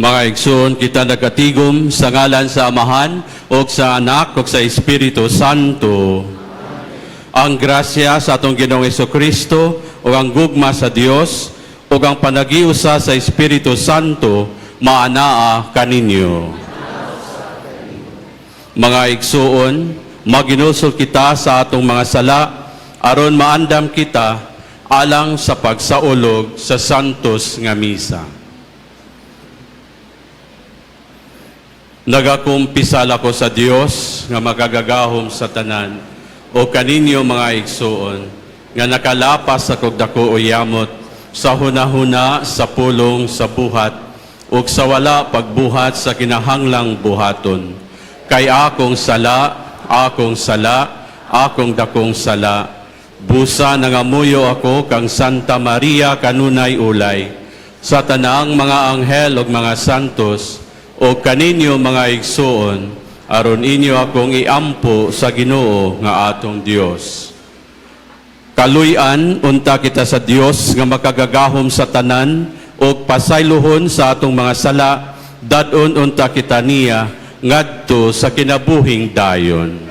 Mga igsoon, kita nagatigom sa ngalan sa Amahan, o sa Anak, o sa Espiritu Santo. Ang grasya sa atong Ginoong Jesucristo, o ang gugma sa Dios, o ang panagiusa sa Espiritu Santo, maanaa kaninyo. Mga igsoon, maginusol kita sa atong mga sala, aron maandam kita alang sa pagsaulog sa santos nga misa. Nagakumpisal ako sa Dios nga magagagahom sa tanan o kaninyo mga igsoon nga nakalapas ako dako o yamot sa hunahuna sa pulong sa buhat o sa wala pagbuhat sa kinahanglang buhaton. Kay akong sala, akong dakong sala. Busa nangamuyo ako kang Santa Maria kanunay ulay. Sa tanang mga anghel o mga santos, o kaninyo mga igsoon, aron inyo akong iampo sa Ginoo nga atong Dios. Kaluy-an, unta kita sa Dios nga makagagahom sa tanan, o pasaylohon sa atong mga sala, dadon unta kita niya, ngadto sa kinabuhing dayon.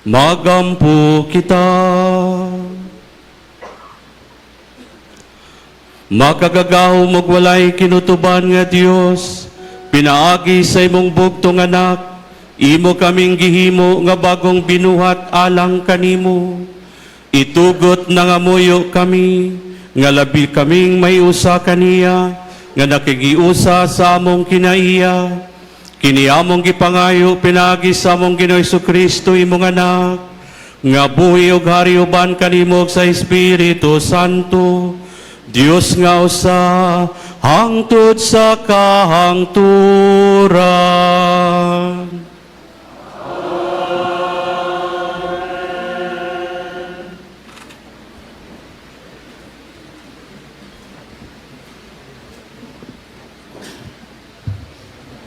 Magampo kita. Makagagaw magwalay kinutuban nga Dios, pinaagi sa imong bugtong anak, imo kaming gihimo nga bagong binuhat alang kanimo. Itugot na nga muyo kami, nga labi kaming may usa kaniya, nga nakigiusa sa among kinaiya. Kini among gipangayo pinagi sa among Ginoong Jesucristo imong anak, nga buhi ug hari uban kanimo sa Espiritu Santo, Dios nga usa hangtod sa kahangturan.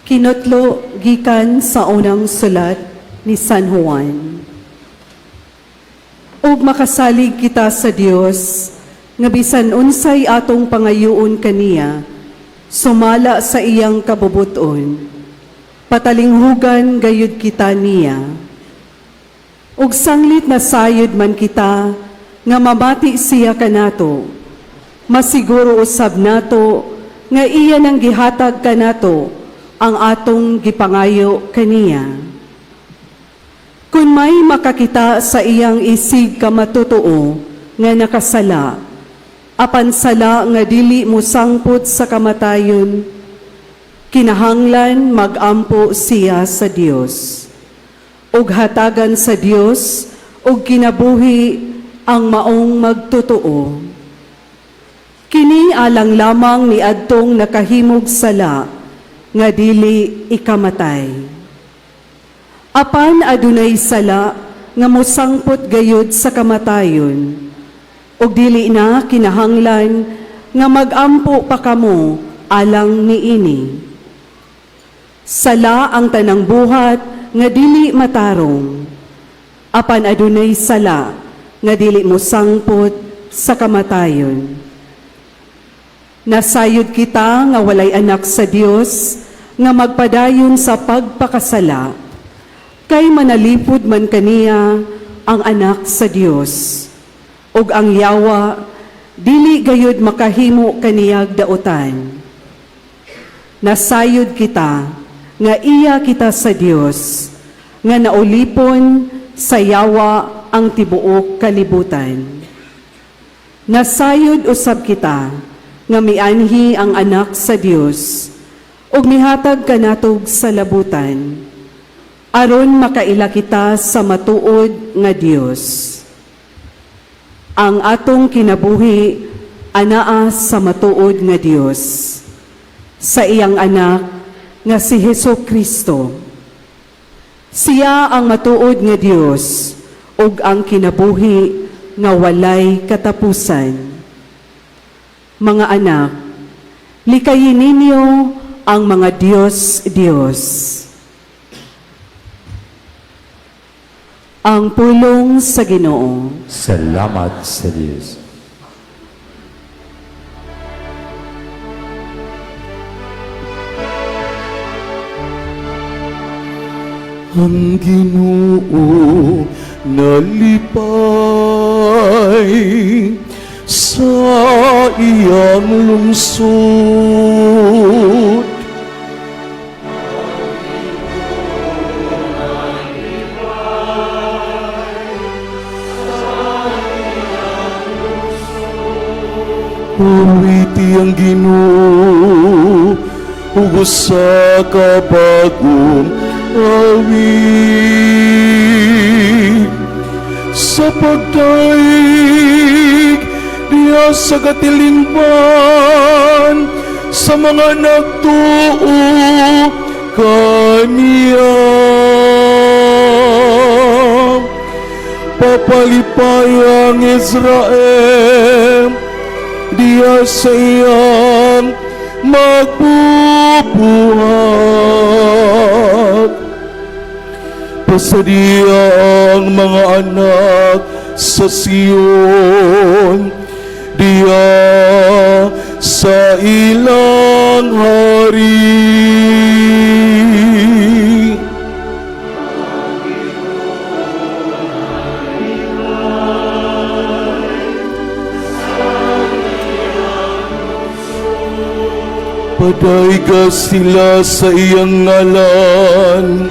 Kinutlo gikan sa unang sulat ni San Juan. Ug makasalig kita sa Dios, nga bisan unsay atong pangayuon kaniya, sumala sa iyang kabubuton. Patalinghugan gayud kita niya. Ug sanglit na sayod man kita, nga mabati siya kanato. Masiguro usab nato, nga iya nang gihatag kanato, ang atong gipangayo kaniya. Kung may makakita sa iyang isig ka matutuo nga nakasala, apan sala nga dili mo sangput sa kamatayon, kinahanglan magampo siya sa Dios. Ug hatagan sa Dios, ug kinabuhi ang maong magtutuo. Kini alang lamang ni adtong nakahimog sala, nga dili ikamatay. Apan adunay sala nga mosangpot gayud sa kamatayon, ug dili na kinahanglan nga magampo pa kamo alang niini. Sala ang tanang buhat nga dili matarong. apan adunay sala nga dili mo sangpot sa kamatayon. Nasayod kita nga walay anak sa Dios nga magpadayon sa pagpakasala, kay manalipod man kaniya ang anak sa Dios, ug ang yawa dili gayud makahimo kaniyag dautan. Nasayod kita nga iya kita sa Dios, nga naulipon sa yawa ang tibuok kalibutan. Nasayod usab kita nga mianhi ang anak sa Dios ug mihatag kanatog sa labutan aron makaila kita sa matuod nga Dios. Ang atong kinabuhi anaa sa matuod nga Dios, sa iyang anak nga si Hesukristo. Siya ang matuod nga Dios ug ang kinabuhi nga walay katapusan. Mga anak, likayin ninyo ang mga Diyos. Ang pulong sa Ginoo. Salamat sa Diyos. Ang Ginoo nalipay sa iyang lungsod. Puriti ang Ginoo ug sa kabagong awit sa pagdaig diya sa katilingban sa mga nagtuo kaniya. Papalipay ang Israel diya sa iyang magbubuhat. Pasadiya ang mga anak sa Sion diya sa ilang hari. Padayga sila sa iyang ngalan,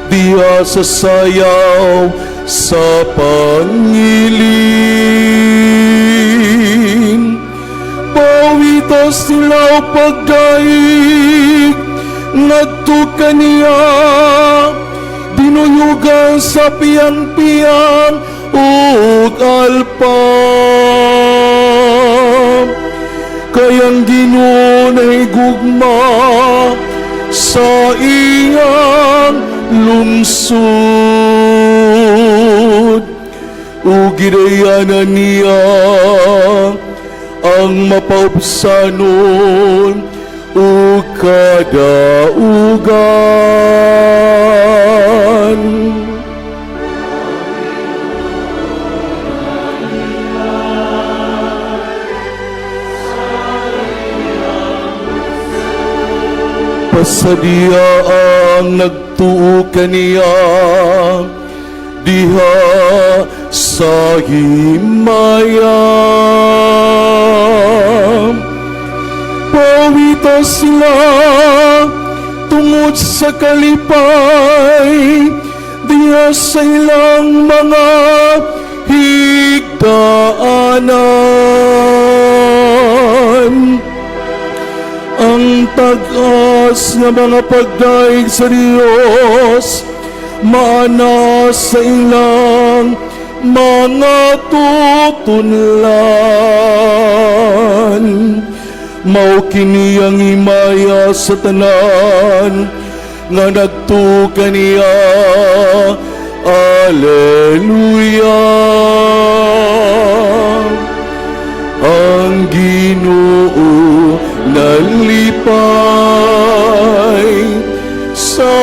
diya sa sayaw sa pangiling. Pawita sila pagdaig, nagtukan niya, dinuyugan sa piyang-piyang ug alpam. Kayang Ginoo nahigugma sa iyang lungsod, ug gidayanan niya ang mapaubsanon ug kadaugan. Pasadiya ang nagtuo kaniya diha sa himayam. Pawita sila tungod sa kalipay diha sa ilang mga higdaanan. Ang tag-as nga mga pagdaig sa Diyos maana sa ilang mga tutunlan. Mao kini ang himaya sa tanan nga nagtukan niya. Alleluia. Ang Ginoo nalipay sa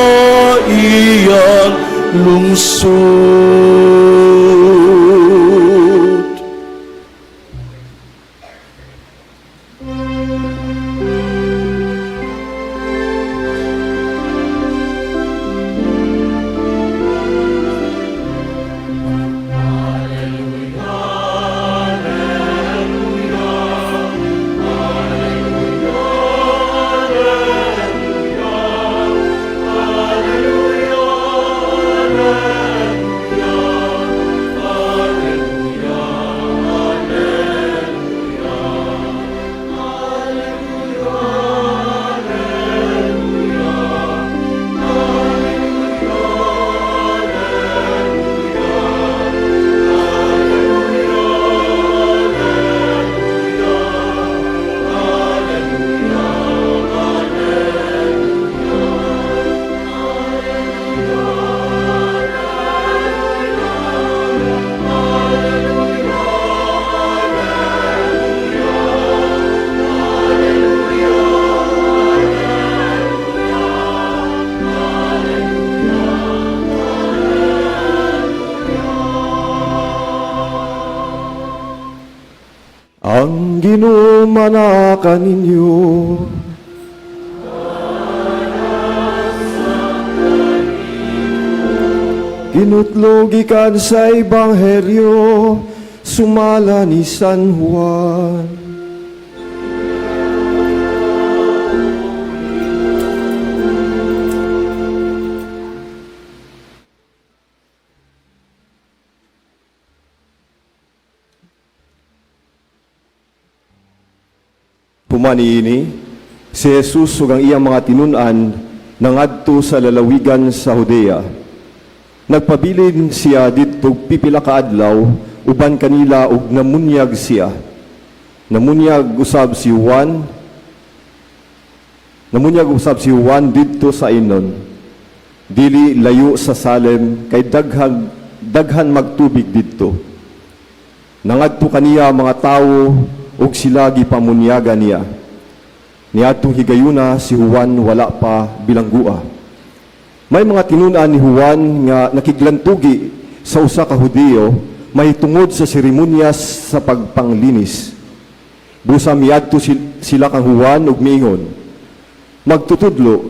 iyang lungsod. Ang Ginoo manaka ninyo. Ginutlog ikan sa Ebanghelyo, sumala ni San Juan. Pumaniini, si Jesus ug ang iyang mga tinunan nangadto sa lalawigan sa Judea. Nagpabilin siya dito pipila ka adlaw, uban kanila ug namunyag siya. Namunyag usab si Juan didto sa Inon. Dili layo sa Salem kay daghan magtubig didto. Nangadto kaniya mga tawo ug sila gipamunyagan niya. Niadtong higayuna si Juan wala pa bilanggua. May mga tinunan ni Juan nga nakiglantugi sa usa ka Hudiyo may tungod sa seremonyas sa pagpanglinis. Busa miadto sila kang Juan ug miingon, magtutudlo,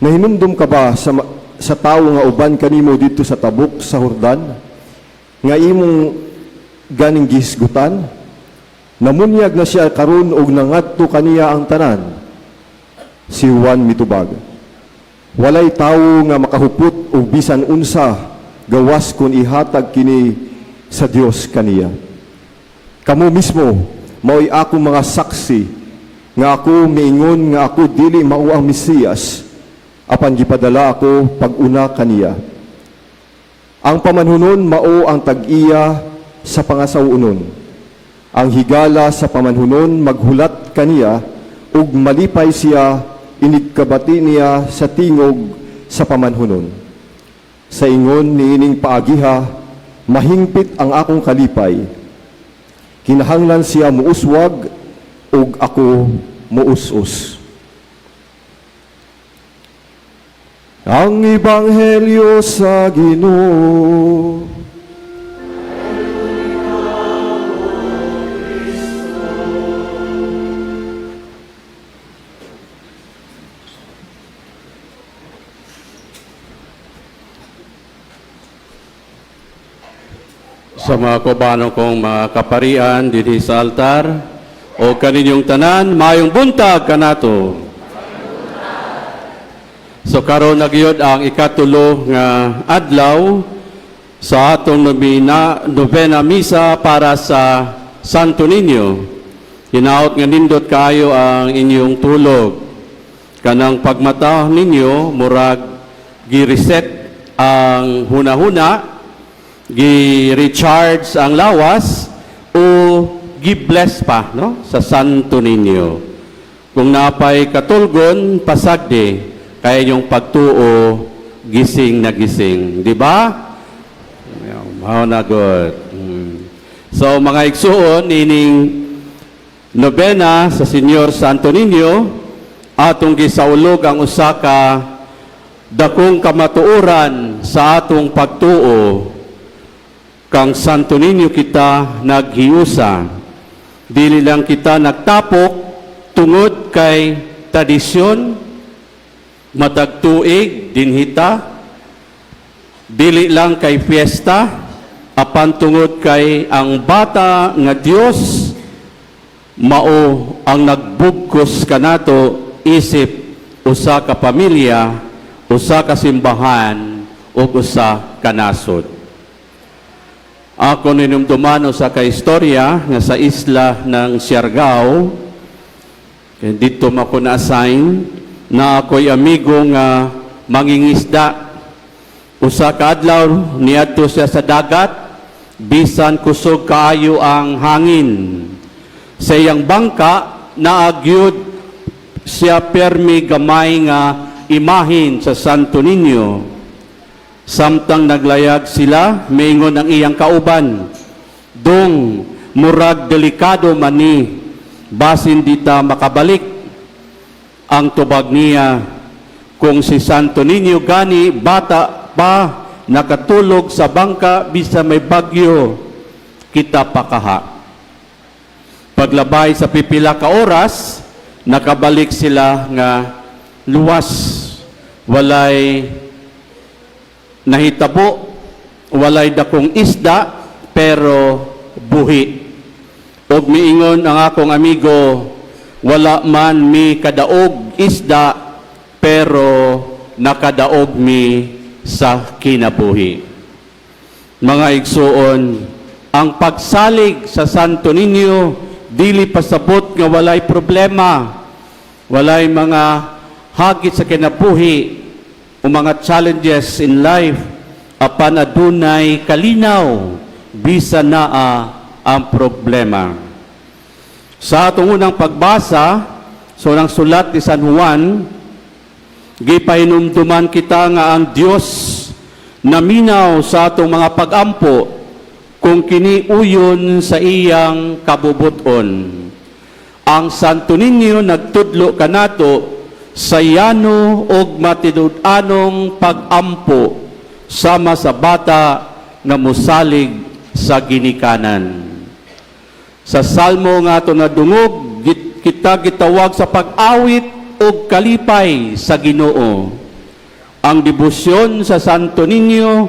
nahinumdum ka ba sa tawo nga uban kanimo dito sa tabok sa Jordan nga imong ganing gisgutan? Namunyag na siya karon ug nangadto kaniya ang tanan. Si Juan mitubag, walay tawo nga makahupot og bisan unsa gawas kun ihatag kini sa Dios kaniya. Kamo mismo mao'y ako mga saksi nga ako miingon nga ako dili mao ang Mesiyas apan gipadala ako pag-una kaniya. Ang pamanhunon mao ang tag-iya sa pangasawunon. Ang higala sa pamanhunon maghulat kaniya ug malipay siya inigkabati niya sa tingog sa pamanhunon. Sa ingon niining paagiha, mahingpit ang akong kalipay. Kinahanglan siya muuswag ug ako muusus. Ang Ebanghelyo sa Ginoo. Sa mga kubano kong mga kaparian dinhi sa altar o kaninyong tanan mayong buntag kanato. So karon nagyod ang ikatulo nga adlaw sa atong novena misa para sa Santo Niño. Hinaot nga nindot kayo ang inyong tulog. Kanang pagmata ninyo murag gi-reset ang hunahuna, gi-recharge ang lawas o gi-bless pa no sa Santo Niño. Kung napay katulgon pasagdi kay yung pagtuo gising na gising, di ba? Mao na good. So mga igsuon ining nobena sa Señor Santo Niño atong gisaulog ang usa ka dakong kamatuoran sa atong pagtuo. Kang Santo Niño kita naghiusa. Dili lang kita nagtapok tungod kay tradisyon, matagtuig, dinhita. Dili lang kay fiesta, apan tungod kay ang bata nga Dios mao ang nagbugkos kanato isip usa ka pamilya, usa ka simbahan, ug usa ka nasod. Ako ninumdumano sa kaistorya nga sa isla ng Siargao, dito ako na-assign na ako'y amigo nga mangingisda. Usa ka adlaw niadto siya sa dagat, bisan kusog kaayo ang hangin. Sa iyang bangka, naagyod siya permi gamay nga imahin sa Santo Niño. Samtang naglayag sila, maingon ang iyang kauban, dong murag delikado mani, basin dita makabalik. Ang tubag niya, kung si Santo Niño gani bata pa nakatulog sa bangka bisa may bagyo, kita pakaha. Paglabay sa pipila ka oras, nakabalik sila nga luwas, walay nahitabo, walay dakong isda, pero buhi. Og miingon ang akong amigo, wala man mi kadaog isda, pero nakadaog mi sa kinabuhi. Mga igsuon, ang pagsalig sa Santo Niño, dili pasabot nga walay problema, walay mga hagit sa kinabuhi, o mga challenges in life, apan adunay kalinaw, bisa naa ang problema. Sa atong unang pagbasa, so ng sulat ni San Juan, gipahinumduman kita nga ang Dios naminaw sa atong mga pag-ampo kung kiniuyon sa iyang kabubuton. Ang Santo Niño nagtudlo kanato sa yano og matinud-anong pag-ampo sama sa bata nga mosalig sa ginikanan. Sa salmo nga ito nadungog, kita gitawag sa pag-awit o kalipay sa Ginoo. Ang debosyon sa Santo Niño,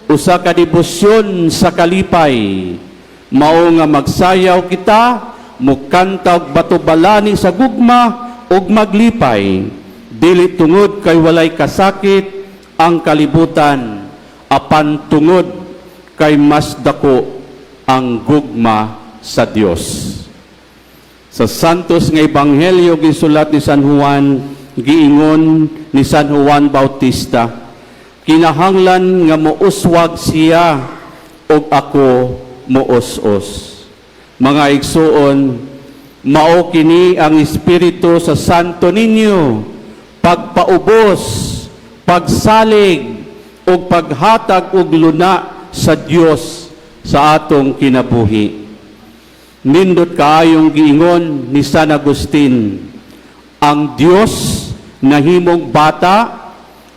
usa ka debosyon sa kalipay. Mao nga magsayaw kita, mukanta og batubalani sa gugma, og maglipay. Dili tungod kay walay kasakit ang kalibutan, apan tungod kay mas dako ang gugma sa Dios. Sa santos nga ebanghelyo gisulat ni San Juan, giingon ni San Juan Bautista, kinahanglan nga mouswag siya og ako moos-os. Mga igsuon, mao kini ang espiritu sa Santo Niño, pagpaubos, pagsalig ug paghatag og luna sa Dios sa atong kinabuhi. Nindot kaayong giingon ni San Agustin, ang Dios nahimong bata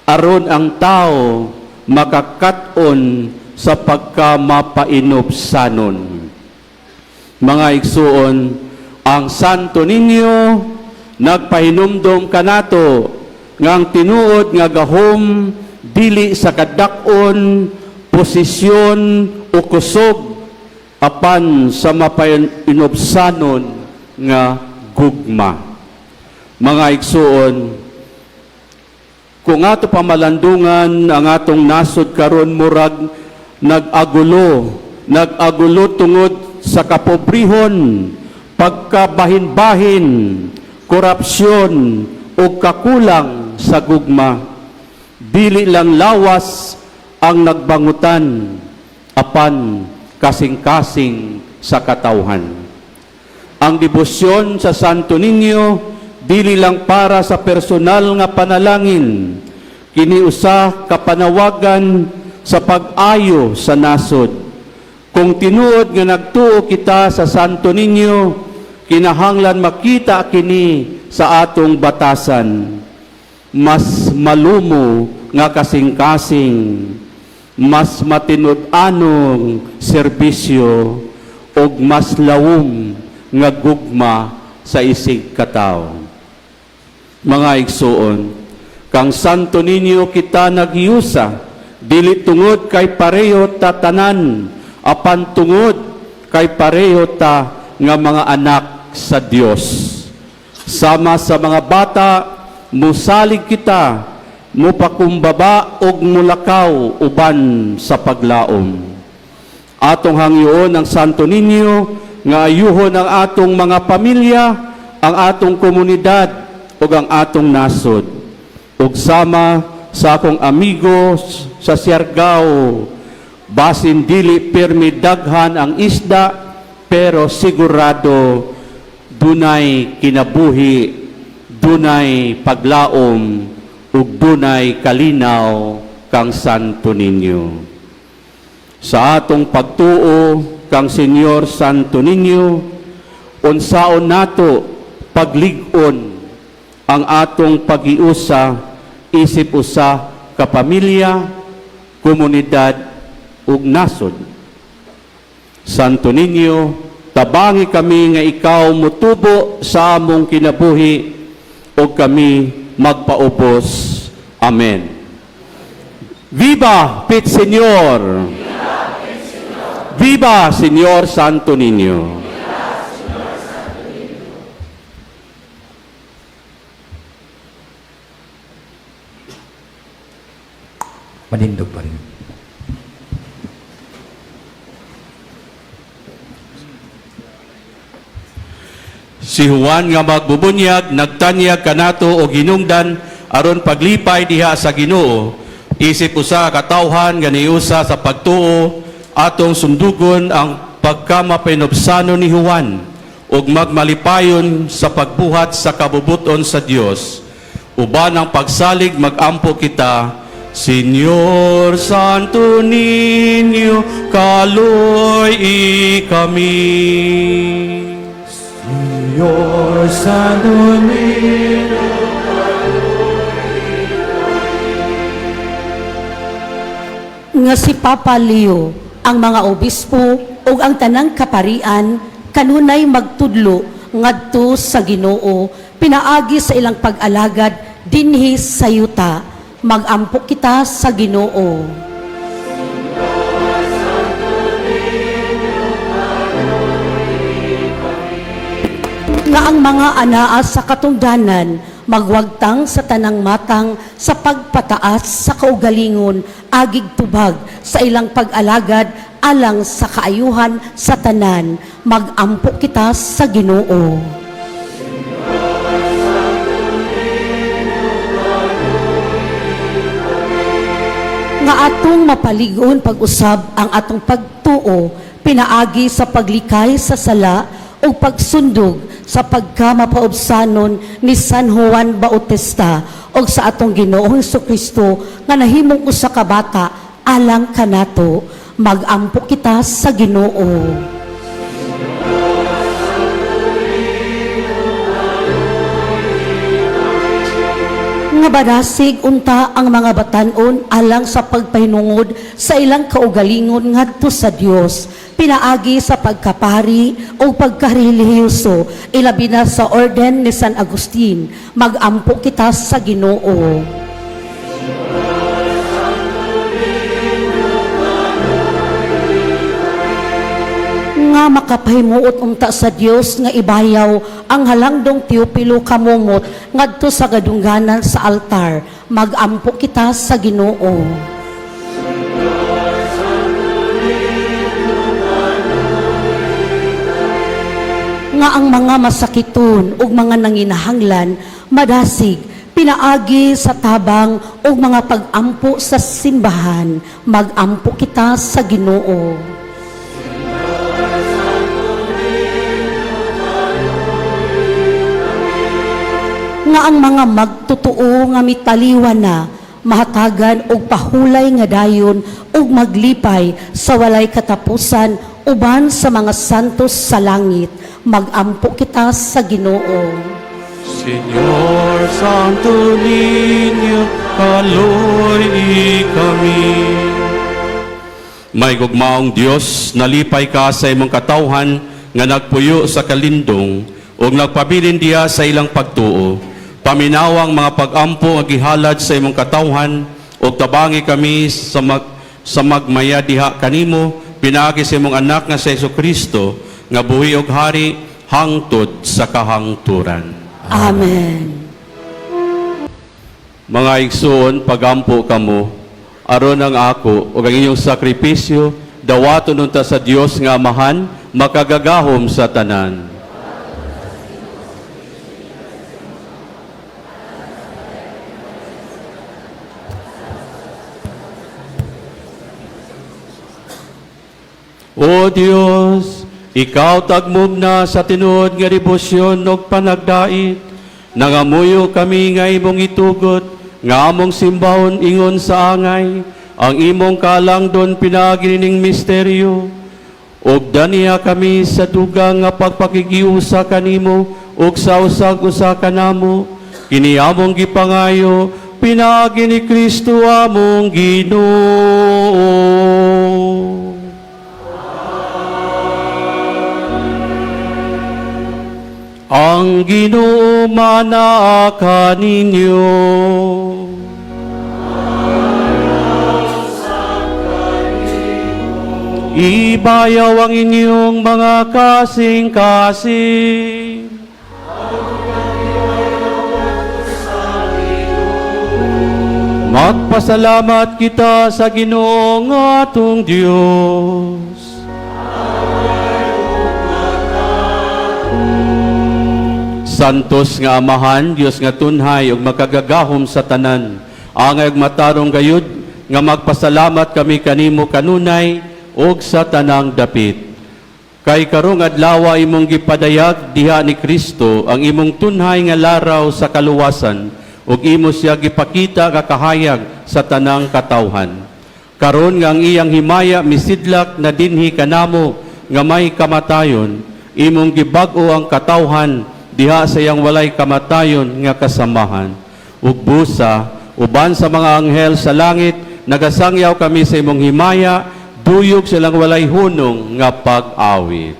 aron ang tao makakat-on sa pagkamapainobsanon. Mga igsuon, ang Santo Niño nagpahinumdom kanato ngang tinuod nga gahom dili sa kadak-on, posisyon o kusog, apan sa mapainobsanon nga gugma. Mga igsuon, kung ato pamalandungan ang atong nasod karon murag nag-agulo tungod sa kapobrihon, pagkabahin-bahin, korupsyon o kakulang sa gugma. Dili lang lawas ang nagbangutan, apan kasing-kasing sa katawhan. Ang debosyon sa Santo Niño dili lang para sa personal nga panalangin, kini usa ka panawagan sa pag-ayo sa nasod. Kung tinuod nga nagtuo kita sa Santo Niño, kinahanglan makita kini sa atong batasan. Mas malumo nga kasing-kasing, mas matinud-anong serbisyo, o mas lawom nga gugma sa isig katawo. Mga igsuon, kang Santo Niño kita naghiusa, dili tungod kay pareho ta tanan, apan tungod kay pareho ta nga mga anak sa Dios. Sama sa mga bata, musalig kita, mupakumbaba og mulakaw uban sa paglaom. Atong hangyoon ang Santo Niño nga ayuhon ang atong mga pamilya, ang atong komunidad ug ang atong nasod. Ug sama sa akong amigo sa Siargao, basin dili permi daghan ang isda, pero sigurado dunay kinabuhi, dunay paglaom, ug dunay kalinaw kang Santo Niño. Sa atong pagtuo kang Senyor Santo Niño, unsaon nato paglig-on ang atong pag-iusa isip usa ka pamilya, komunidad ug nasod. Santo Niño, tabangi kami nga ikaw mutubo sa among kinabuhi o kami magpaubos. Amen. Viva Pit Señor! Viva Señor Santo Niño! Manindog pa rin. Si Juan nga magbubunyag, nagtanyag kanato o ginungdan aron paglipay diha sa Ginoo. Isip usa katawhan nga niusa sa pagtuo atong sundugon ang pagkamapinobsano ni Juan ug magmalipayon sa pagbuhat sa kabubuton sa Dios. Uban ang pagsalig magampo kita, Señor Santo Niño, kaloy kami. Señor Santo Niño, nga si Papa Leo, ang mga obispo ug ang tanang kaparian kanunay magtudlo ngadto sa Ginoo pinaagi sa ilang pag-alagad dinhi sa yuta. Magampo kita sa Ginoo. Nga ang mga anaa sa katungdanan magwagtang sa tanang matang sa pagpataas sa kaugalingon agig tubag sa ilang pag-alagad alang sa kaayuhan sa tanan. Magampo kita sa Ginoo. Nga atong mapaligon pag-usab ang atong pagtuo pinaagi sa paglikay sa sala o pagsundog sa pagkamapaobsanon ni San Juan Bautista o sa atong Ginoong Jesucristo nga nahimong usa ka bata alang kanato. Magampo kita sa Ginoo. Nga barasig unta ang mga batanon alang sa pagpahinungod sa ilang kaugalingon ngadto sa Dios pinaagi sa pagkapari o pagkarelihiyoso ilabi na sa orden ni San Agustin. Magampo kita sa Ginoo. Nga makapahimuot unta sa Dios nga ibayaw ang halangdong Teopilo kamumot ngadto sa gadungganan sa altar. Magampo kita sa Ginoo. Nga ang mga masakiton ug mga nanginahanglan madasig pinaagi sa tabang ug mga pagampo sa simbahan. Magampo kita sa Ginoo. Nga ang mga magtutuo nga mitaliwan na mahatagan og pahulay nga dayon ug maglipay sa walay katapusan uban sa mga santos sa langit. Magampo kita sa Ginoo. Señor Santo Niño, kaloy kami. May gugmaong Dios, nalipay ka sa imong katawhan nga nagpuyo sa kalindong ug nagpabilin diha sa ilang pagtuo. Paminawang mga pag-ampo nga gihalad sa imong katawhan ug tabangi kami sa magmaya diha kanimo pinaagi sa imong anak nga sa Jesucristo nga buhi ug hari hangtod sa kahangturan. Amen. Mga igsoon, pagampo kamo aron ang ako ug ang inyong sakripisyo dawaton unta sa Dios nga Amahan makagagahom sa tanan. O Dios, ikaw tagmugna sa tinuod nga debosyon ug panagdait, nangamuyo kami nga imong itugot, nga among simbahon ingon sa angay, ang imong kalangdon pinagining misteryo, ug daniya kami sa dugang nga pagpakigiusa kanimo ug sa usag-usa kanamo, kini among gipangayo, pinaagi ni Kristo among Ginoo. Ang Ginoo manaa kaninyo. Ibayaw ang inyong mga kasing-kasing. Magpasalamat kita sa Ginoong atong Dios. Santos nga Amahan, Dios nga tunhay ug makagagahom sa tanan. Angay ug matarong gayud nga magpasalamat kami kanimo kanunay ug sa tanang dapit. Kay karong adlaw imong gipadayag diha ni Kristo ang imong tunhay nga laraw sa kaluwasan ug imo siya gipakita kakahayag sa tanang katawhan. Karon nga ang iyang himaya misidlak na dinhi kanamo nga may kamatayon, imong gibag-o ang katawhan diha sa iyang walay kamatayon nga kasamahan. Ug busa uban sa mga anghel sa langit nagasangyaw kami sa imong himaya, duyog silang walay hunong nga pag-awit.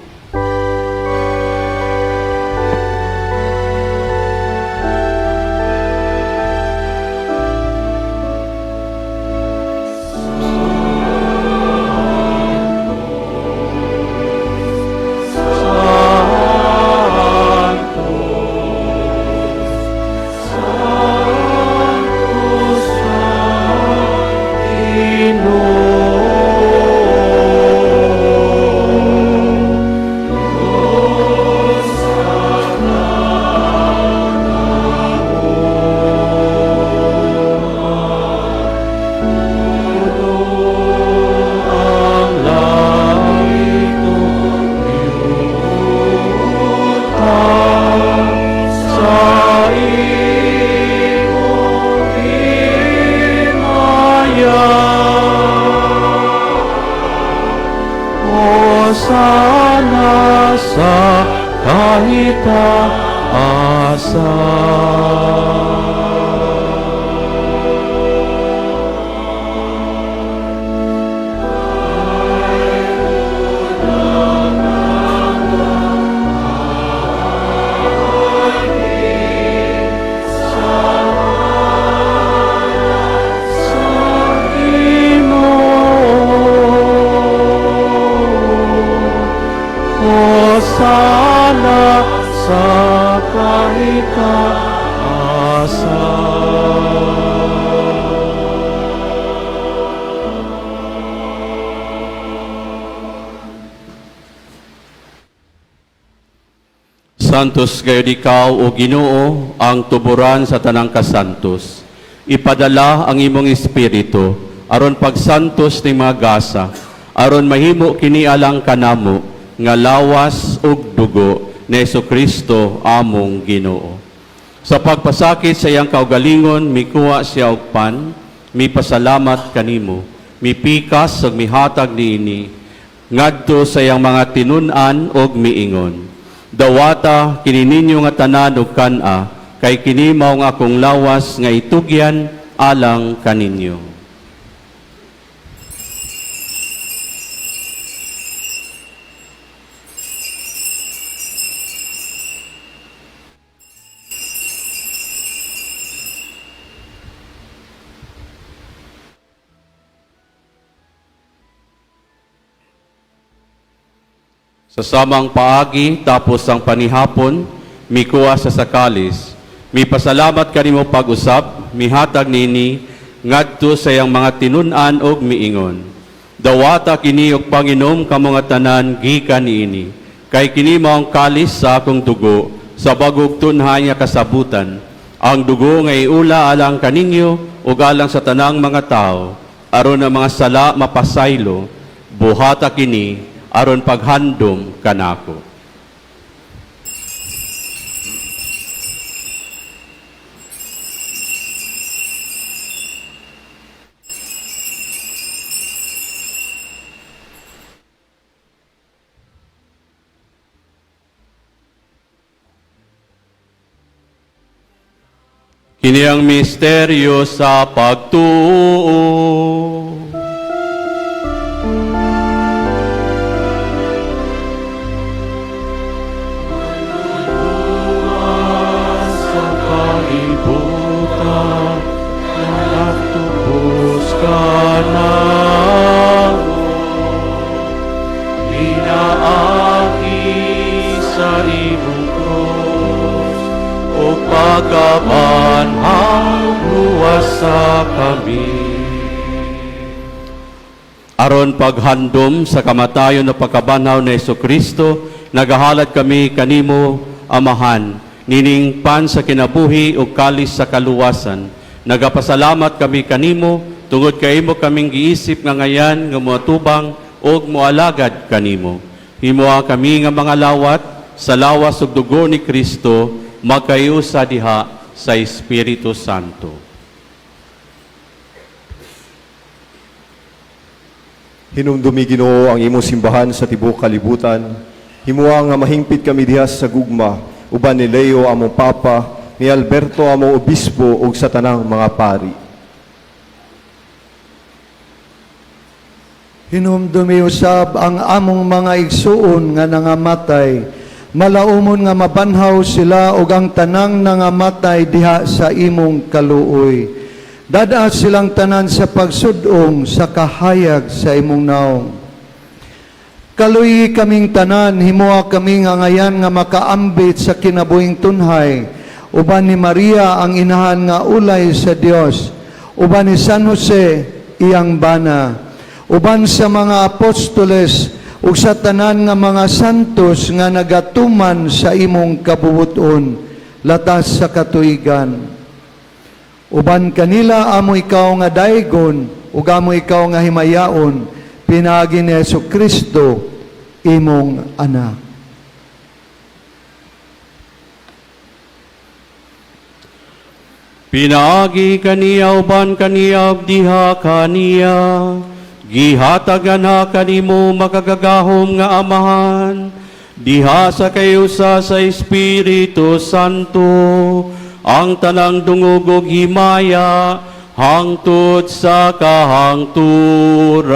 Sana sa Sana sa Santos gayud ikaw o Ginoo ang tuburan sa tanang kasantos. Ipadala ang imong espiritu aron pagsantos ni mga gasa, aron mahimo kini alang kanamo nga lawas ug dugo ni Jesucristo among Ginoo. Sa pagpasakit sa iyang kaugalingon, mikuha siya og pan, mipasalamat kanimo, mipikas ug mihatag niini ngadto sa iyang mga tinun-an ug miingon. Dawata kini ninyo nga tanan ug kan-a, kay kini mao nga akong lawas nga itugyan alang kaninyo. Sa samang paagi, tapos ang panihapon, mikuha sa sakalis. Mipasalamat kanimo pag-usap, mihatag nini, ngadto sa iyang mga tinun-an og miingon. Dawata kini og Panginom kamo nga tanan gikan niini. Kay kini mao ang kalis sa akong dugo, sa bagog tunhay nga kasabutan. Ang dugo nga iula alang kaninyo ug alang sa tanang mga tao, aron ang mga sala mapasaylo, buhata kini aron paghandom kanako. Kini ang misteryo sa pagtuo. pagkabanhaw luwas sa kami. Aron paghandom sa kamatayon na pagkabanhaw ni Jesucristo, nagahalad kami kanimo, Amahan, nining pan sa kinabuhi o kalis sa kaluwasan. Nagapasalamat kami kanimo, tungod kay mo kaming giisip nga ngayan nga moatubang og moalagad kanimo. Himuha kami nga mga lawat sa lawas ug dugo ni Kristo, magkayusa diha sa Espiritu Santo. Hinumdumi Ginoo ang imong simbahan sa tibuok kalibutan. Himuha nga mahingpit kami diha sa gugma, uban ni Leo among Papa, ni Alberto among Obispo ug sa tanang mga pari. Hinumdumi usab ang among mga igsuon nga nangamatay, malaumon nga mabanhaw sila ug ang tanang nangamatay diha sa imong kaluoy. Dada silang tanan sa pagsudong sa kahayag sa imong naong. Kaluy kaming tanan, himuha kami nga ngayan nga makaambit sa kinabuhing tunhay, uban ni Maria ang inahan nga ulay sa Dios, uban ni San Jose iyang bana, uban sa mga apostoles ug sa tanan nga mga santos nga nagatuman sa imong kabubuton latas sa katuigan. Uban kanila amo ikaw nga daygon ug amo ikaw nga himayaon, pinaagi ni Jesucristo imong anak. Pinaagi kaniya uban kaniya diha kaniya, gihatagan ha kanimo makagagahom nga Amahan, diha sa kayusa sa Espiritu Santo, ang tanang dungog ug himaya hangtod sa kahangturan.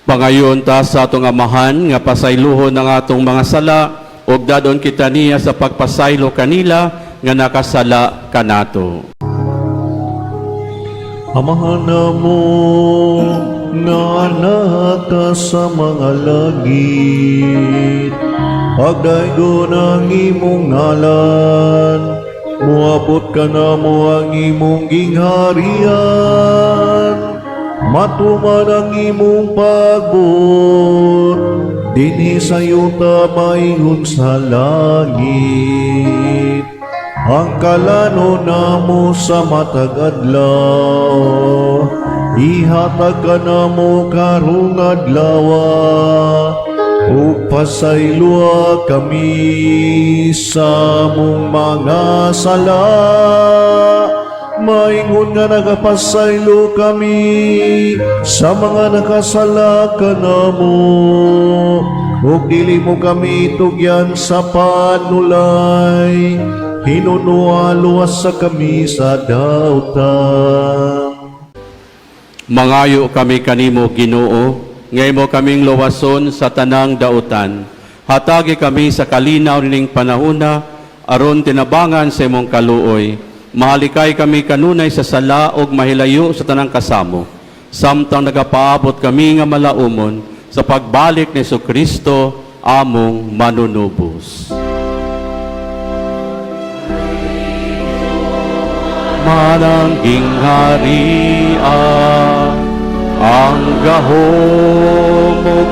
Pangayon ta sa atong Amahan nga pasaylohon ng atong mga sala ug dadon kita niya sa pagpasaylo kanila nga nakasala kanato. Amahan namo nga anak ka sa mga langit, pagdaygon ang imong ngalan, muabot ka namo ang imong gingharian, matuman ang imong pagbot, dinhi sa yuta maingon sa langit. Ang kalano namo sa matag adlaw, ihatag ka namo karong adlawa, ug pasaylua kami sa mong mga sala. Maingon nga nagapasaylo kami sa mga nakasala kanamo, ug dili mo kami tugyan sa panulay, hinunualuwas sa kami sa dautan. Mangayo kami kanimo Ginoo, ngay mo kaming luwason sa tanang dautan. Hatagi kami sa kalinaw ning panahona, aron tinabangan sa imong kaluoy. Mahalikay kami kanunay sa sala ug mahilayo sa tanang kasamo. Samtang nagapaabot kami nga malaumon sa pagbalik ni Jesucristo among manunubos. Manangging harian, ang gahom ug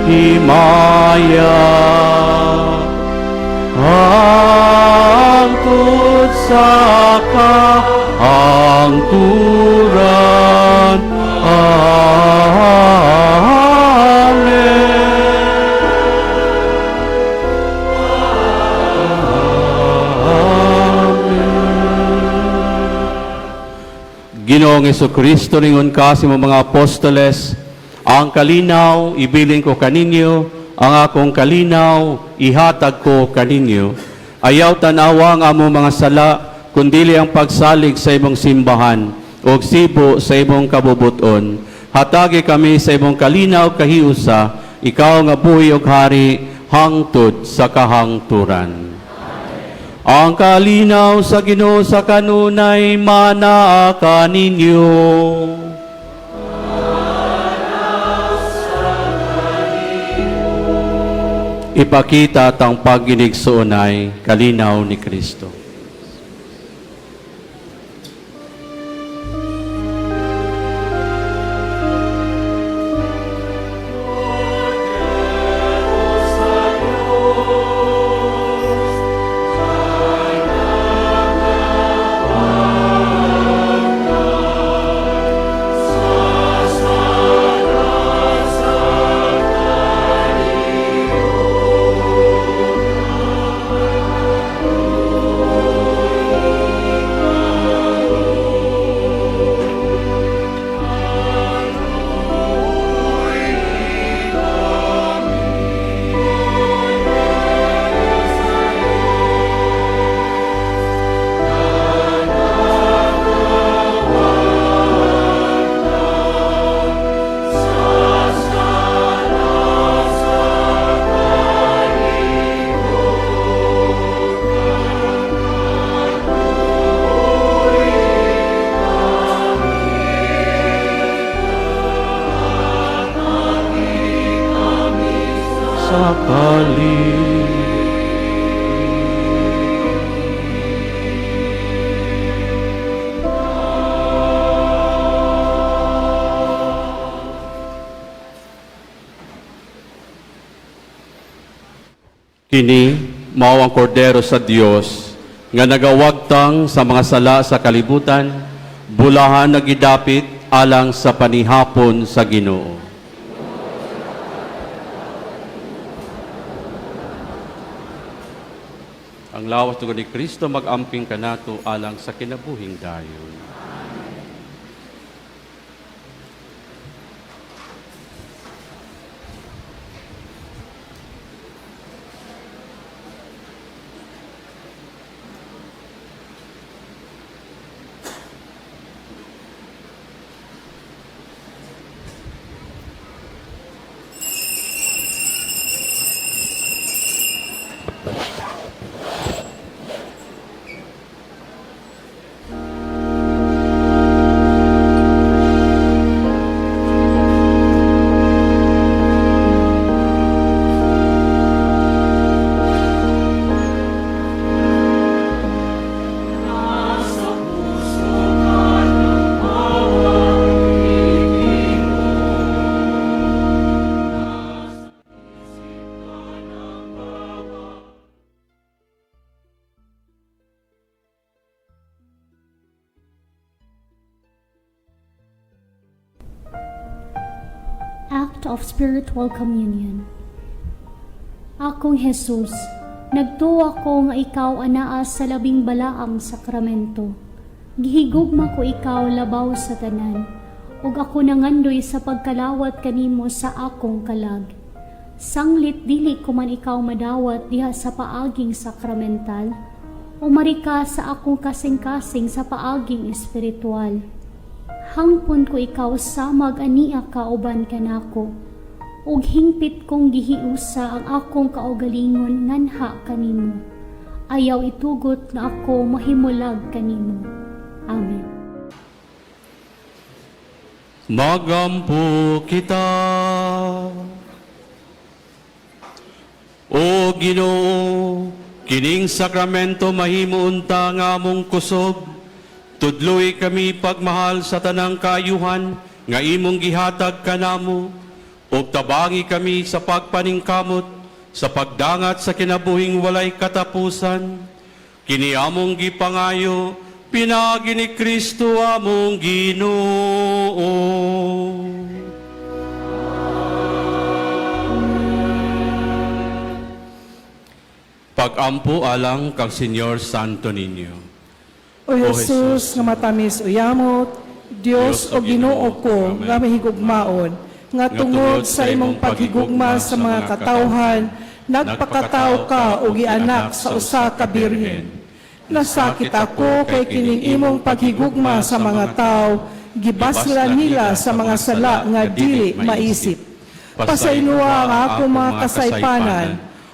kahimaya, hangtod sa kahangturan. Ginoong Jesucristo, ningon ka sa mga apostoles, ang kalinaw ibilin ko kaninyo, ang akong kalinaw ihatag ko kaninyo. Ayaw tanawa ang among mga sala, kundili ang pagsalig sa imong simbahan. ug sibo sa imong kabubuton. Hatagi kami sa imong kalinaw kahiusa, ikaw nga buhi ug hari hangtod sa kahangturan. Ang kalinaw sa Ginoo sa kanunay manaa kaninyo. Ipakita tang pagginigsuonay kalinaw ni Kristo. Sakali. Kini mao ang kordero sa Dios nga nagawagtang sa mga sala sa kalibutan, bulahan nagidapit alang sa panihapon sa Ginoo. Ang lawas tugon ni Kristo mag-amping kanato alang sa kinabuhing dayon. Act of Spiritual Communion. Akong Jesus, nagtuwa ko nga ikaw anaa sa labing balaang sakramento. Gihigugma ko ikaw labaw sa tanan, ug ako nangandoy sa pagkalawat kanimo sa akong kalag. Sanglit dili ko man ikaw madawat diha sa paaging sakramental, o marika sa akong kasing-kasing sa paaging espiritual. Hangpon ko ikaw samag ania kauban kanako, ug hingpit kong gihiusa ang akong kaugalingon nganha kanimo. Ayaw itugot nga ako mahimulag kanimo. Amen. Magampo kita, O Ginoo, kining sakramento mahimuunta nga among kusog. Tudloy kami pagmahal sa tanang kaayuhan nga imong gihatag kanamo, ug tabangi kami sa pagpaningkamot sa pagdangat sa kinabuhing walay katapusan. Kini among gipangayo, pinaagi ni Kristo among Ginoo. Pag-ampo alang kag Senyor Santo Niño. O Jesus, nga matamis uyamot, Dios o Ginoo ko, nga mahigugmaon, nga tungod sa imong paghigugma sa mga katawhan, nagpakataw ka o gianak sa usa ka birhen. Nasakit ako kay kining imong paghigugma sa mga tao, gibasla nila sa mga sala nga dili maisip. Pasayloa nga ako mga kasaypanan,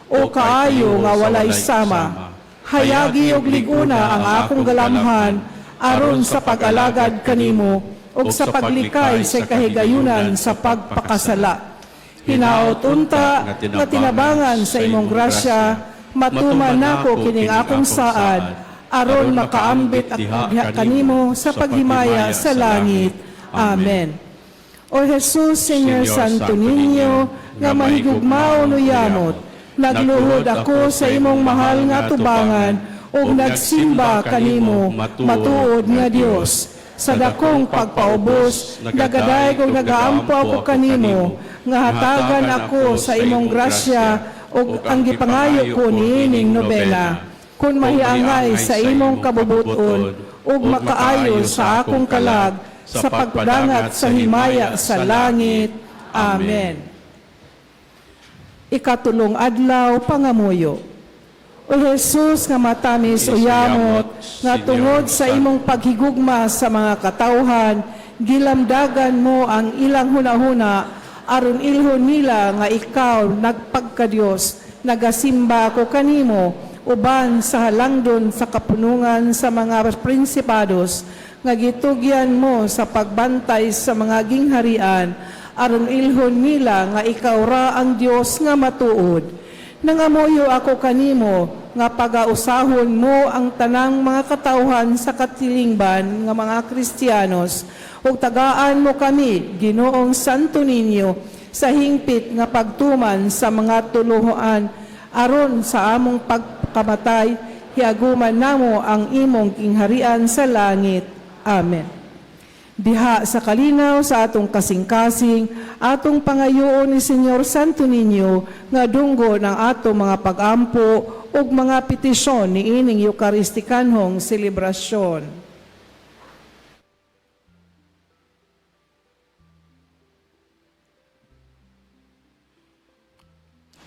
o kaayo nga walay sama. Hayagi og liguna ang akong galamhan, aron sa pag-alagad kanimo, ug sa paglikay sa kahigayunan sa pagpakasala. Hinaot unta nga tinabangan sa imong grasya, matuman nako kining akong saad, aron makaambit ako diha kanimo sa paghimaya sa langit. Amen. O Jesus, Señor Santo Niño, nga mahigugmao no yamot, nagluhod ako sa imong mahal nga tubangan, ug nagsimba kanimo, matuod nga Dios. Sa dakong pagpaubos, nagaday kong nagaampo ako kanimo, nga hatagan ako sa imong grasya, ug ang gipangayo ko niining nobena. Kung mahiangay sa imong kabubuton, ug makaayo sa akong kalag, sa pagdangat sa himaya sa langit. Amen. Ikatulong adlaw pangamuyo. O Jesus nga matamis o yamot, nga tungod sa imong paghigugma sa mga katawhan, gilamdagan mo ang ilang hunahuna, aron ilhon nila nga ikaw nagpagkadiyos, nagasimba ako kanimo, uban sa halangdon sa kapunungan sa mga prinsipados, nga gitugyan mo sa pagbantay sa mga gingharian, aron ilhon nila nga ikaw ra ang Dios nga matuod. Nangamuyo ako kanimo, nga pagausahon mo ang tanang mga katawhan sa katilingban nga mga Kristiyanos, ug tagaan mo kami, Ginoong Santo Niño, sa hingpit nga pagtuman sa mga tuluhoan, aron sa among pagkamatay, hiaguman namo ang imong kingharian sa langit. Amen. Diha sa kalinaw sa atong kasing-kasing, atong pangayoon ni Señor Santo Niño, nga dunggo ng atong mga pag-ampo ug mga petisyon ni ining Eukaristikanhong selebrasyon.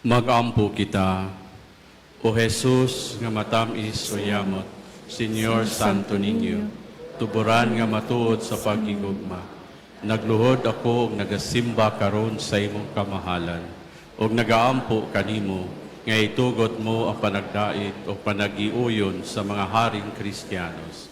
Mag-ampo kita, O Jesus nga matamis o yamot, Señor Santo Niño, tuburan nga matuod sa pagigugma. Nagluhod ako ug nagasimba karon sa imong kamahalan, ug nagaampo kanimo, nga itugot mo ang panagdait o panagiuyon sa mga haring Kristiyanos.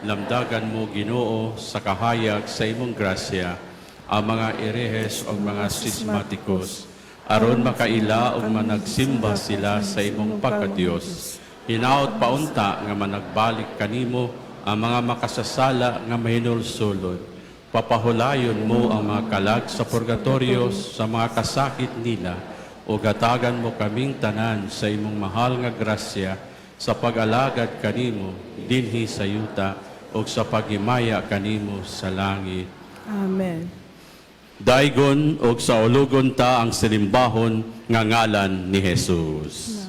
Lamdagan mo, Ginoo, sa kahayag sa imong grasya, ang mga erehes o mga sismatikos, aron makaila o managsimba sila sa imong pagkadiyos. Hinaot paunta nga managbalik kanimo ang mga makasasala nga mahinulsulod. Papahulayon mo ang mga kalag sa purgatoryo sa mga kasakit nila, o gatagan mo kaming tanan sa imong mahal nga grasya sa pag-alagad kanimo dinhi sa yuta o sa paghimaya kanimo sa langit. Amen. Daigon o sa ulugon ta ang silimbahon nga ngalan ni Jesus.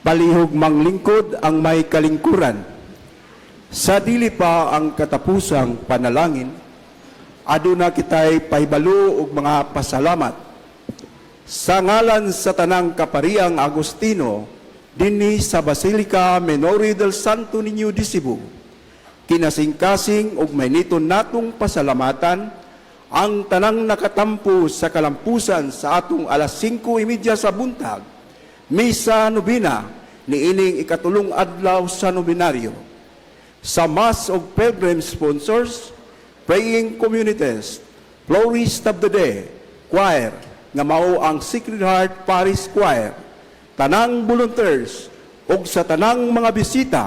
Palihog manglingkod ang may kalingkuran. Sa dili pa ang katapusang panalangin, aduna kitay pahibalo og mga pasalamat. Sa ngalan sa tanang kapariang Agustino, dinhi sa Basilica Minori del Santo Niño de Cebu, kinasing-kasing og mayniton natong pasalamatan ang tanang nakatampo sa kalampusan sa atong alas 5:30 sa buntag, Misa Nobina, niining ikatulong adlaw sa nobinaryo. Sa Mass of Pilgrim Sponsors, Praying Communities, Florist of the Day, Choir, nga mao ang Sacred Heart Parish Choir, tanang volunteers, ug sa tanang mga bisita,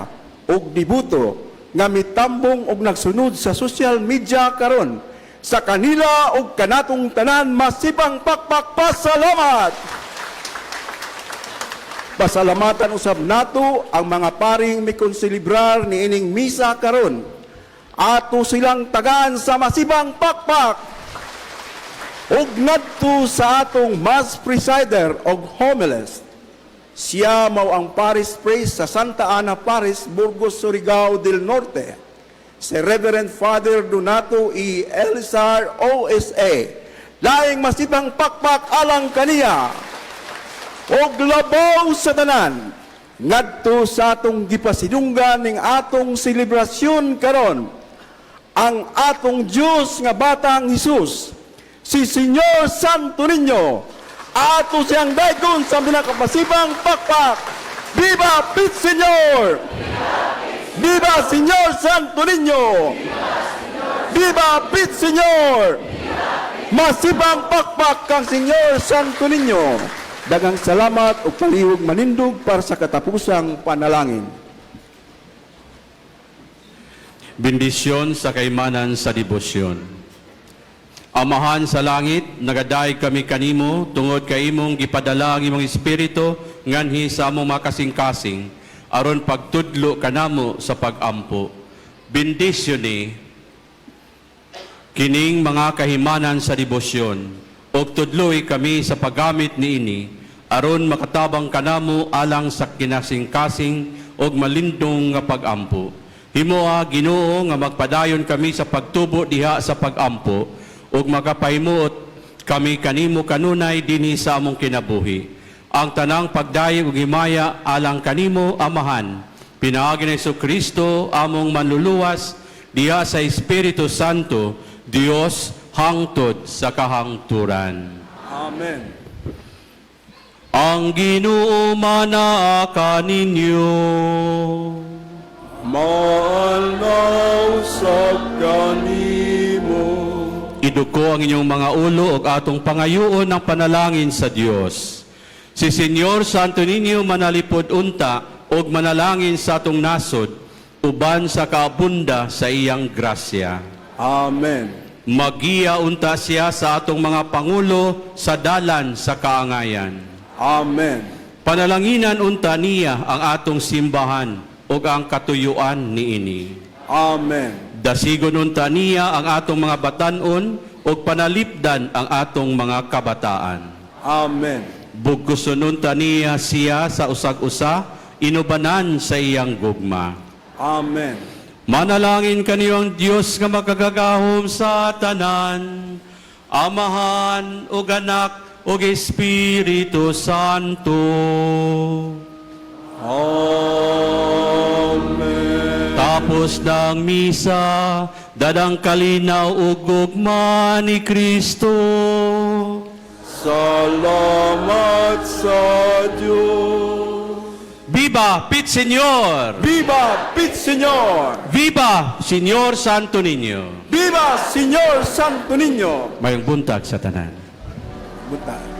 ug dibuto, nga mitambong ug nagsunod sa social media karon, sa kanila ug kanatong tanan masibang pakpakpasalamat! Pasalamatan usab nato ang mga paring mikonselebrar ni ining misa karon. Ato silang tagaan sa masibang pakpak. Ug ngadto sa atong mass presider og homilist. Siya mao ang parish priest sa Santa Ana Parish, Burgos, Surigao del Norte. Si Reverend Father Donato E. Elizar, OSA, laing masibang pakpak alang kaniya, og labaw sa tanan, ngadto sa atong gipasidunggan ning atong selebrasyon karon, ang atong Diyos nga batang Hesus, si Senyor Santo Niño, ato siyang dagon sa pinakapasibang pakpak. Viva Pit Senyor! Viva Senyor Santo Niño! Viva Pit Senyor! Masibang pakpak kang Senyor Santo Niño. Dagang salamat o palihog manindog para sa katapusang panalangin. Bendisyon sa kaimanan sa debosyon. Amahan sa langit, nagaday kami kanimo, tungod kay imong gipadala ang imong Espiritu, nganhi sa among makasing-kasing, aron pagtudlo kanamo sa pagampo. Bendisyon ni kining mga kahimanan sa debosyon, og tudloy kami sa paggamit niini, aron makatabang kanamo alang sa kinasing-kasing og malindong nga pagampo. Himoa Ginoo nga magpadayon kami sa pagtubo diha sa pagampo ug makapahimuot kami kanimo kanunay dinhi sa among kinabuhi. Ang tanang pagdayo ug himaya alang kanimo Amahan, pinaagi ni Jesucristo among manluluwas diha sa Espiritu Santo, Dios hangtod sa kahangturan. Amen. Ang Ginoo manaa ninyo. Maanaw sa kanimo. Iduko ang inyong mga ulo ug atong pangayoon ng panalangin sa Dios. Si Senyor Santo Niño manalipod unta ug manalangin sa atong nasod uban sa kaabunda sa iyang grasya. Amen. Magiya unta siya sa atong mga pangulo sa dalan sa kaangayan. Amen. Panalanginan unta niya ang atong simbahan ug ang katuyuan niini. Amen. Dasigon unta niya ang atong mga batan-on ug panalipdan ang atong mga kabataan. Amen. Bugkuson unta niya siya sa usag-usa, inubanan sa iyang gugma. Amen. Manalangin kaniyo ang Diyos nga makagagahom sa tanan, Amahan ug Anak ug Espiritu Santo. Amen. Tapos ng misa, dadang kalinaw ug gugma ni Kristo. Salamat sa Diyos. Viva Pit Senyor! Viva Pit Senyor! Viva Senyor Santo Niño! Viva Senyor Santo Niño! Mayong buntag sa tanan. Buntag.